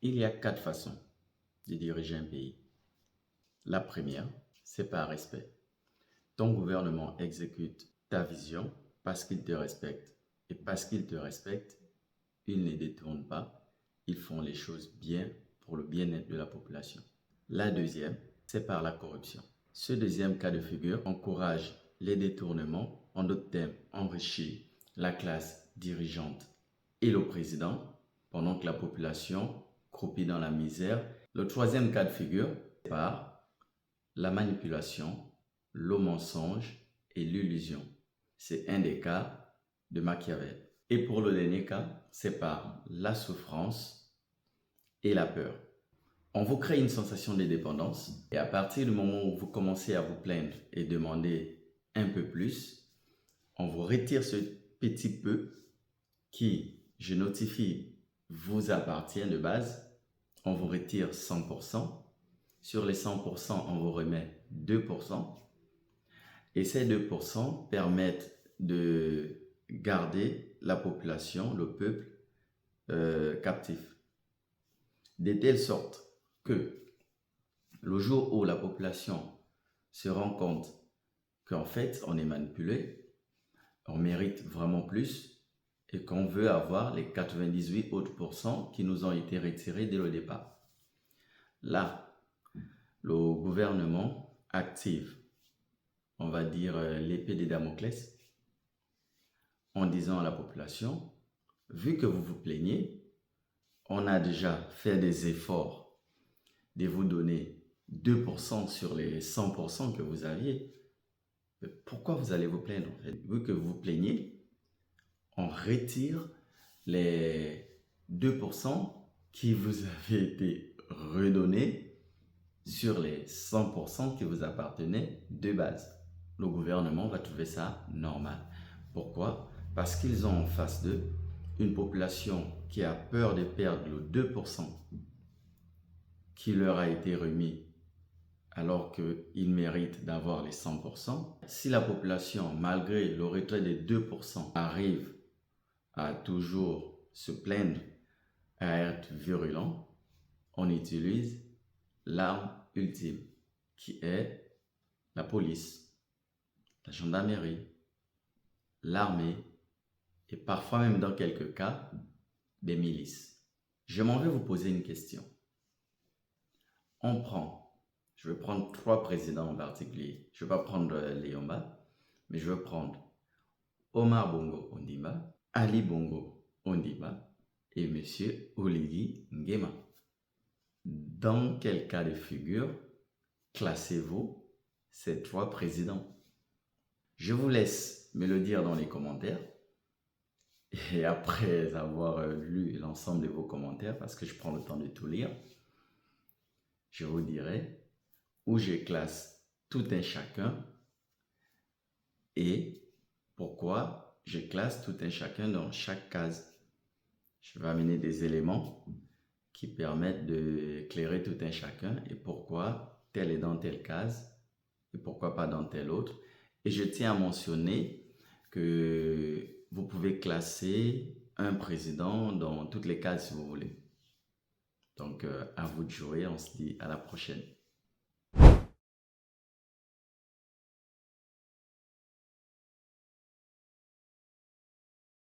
Il y a 4 façons de diriger un pays. La première, c'est par respect. Ton gouvernement exécute ta vision parce qu'il te respecte. Et parce qu'il te respecte, ils ne détournent pas, ils font les choses bien pour le bien-être de la population. La deuxième, c'est par la corruption. Ce deuxième cas de figure encourage les détournements, en d'autres termes, enrichit la classe dirigeante et le président, pendant que la population croupit dans la misère. Le troisième cas de figure, c'est par la manipulation, le mensonge et l'illusion. C'est un des cas de Machiavel. Et pour le dernier cas, c'est par la souffrance et la peur. On vous crée une sensation de dépendance et à partir du moment où vous commencez à vous plaindre et demander un peu plus, on vous retire ce petit peu qui, je notifie, vous appartient de base. On vous retire 100%. Sur les 100%, on vous remet 2%. Et ces 2% permettent de garder la population, le peuple, captif. De telle sorte que le jour où la population se rend compte qu'en fait, on est manipulé, on mérite vraiment plus et qu'on veut avoir les 98 autres pourcents qui nous ont été retirés dès le départ. Là, le gouvernement active, on va dire, l'épée de Damoclès en disant à la population, vu que vous vous plaignez, on a déjà fait des efforts de vous donner 2% sur les 100% que vous aviez. Pourquoi vous allez vous plaindre en fait? Vu que vous vous plaignez, on retire les 2% qui vous avaient été redonnés sur les 100% qui vous appartenaient de base. Le gouvernement va trouver ça normal. Pourquoi? Parce qu'ils ont en face d'eux une population qui a peur de perdre le 2% qui leur a été remis alors qu'ils méritent d'avoir les 100%. Si la population, malgré le retrait des 2%, arrive à toujours se plaindre, à être virulent, on utilise l'arme ultime, qui est la police, la gendarmerie, l'armée et parfois même dans quelques cas, des milices. Je m'en vais vous poser une question. Je vais prendre 3 présidents en particulier. Je ne vais pas prendre Léomba, mais je vais prendre Omar Bongo Ondimba, Ali Bongo Ondimba et M. Oligui Nguema. Dans quel cas de figure classez-vous ces 3 présidents? Je vous laisse me le dire dans les commentaires. Et après avoir lu l'ensemble de vos commentaires, parce que je prends le temps de tout lire, je vous dirai où je classe tout un chacun et pourquoi je classe tout un chacun dans chaque case. Je vais amener des éléments qui permettent d'éclairer tout un chacun et pourquoi tel est dans telle case et pourquoi pas dans telle autre. Et je tiens à mentionner que vous pouvez classer un président dans toutes les cases si vous voulez. Donc, à vous de jouer. On se dit à la prochaine.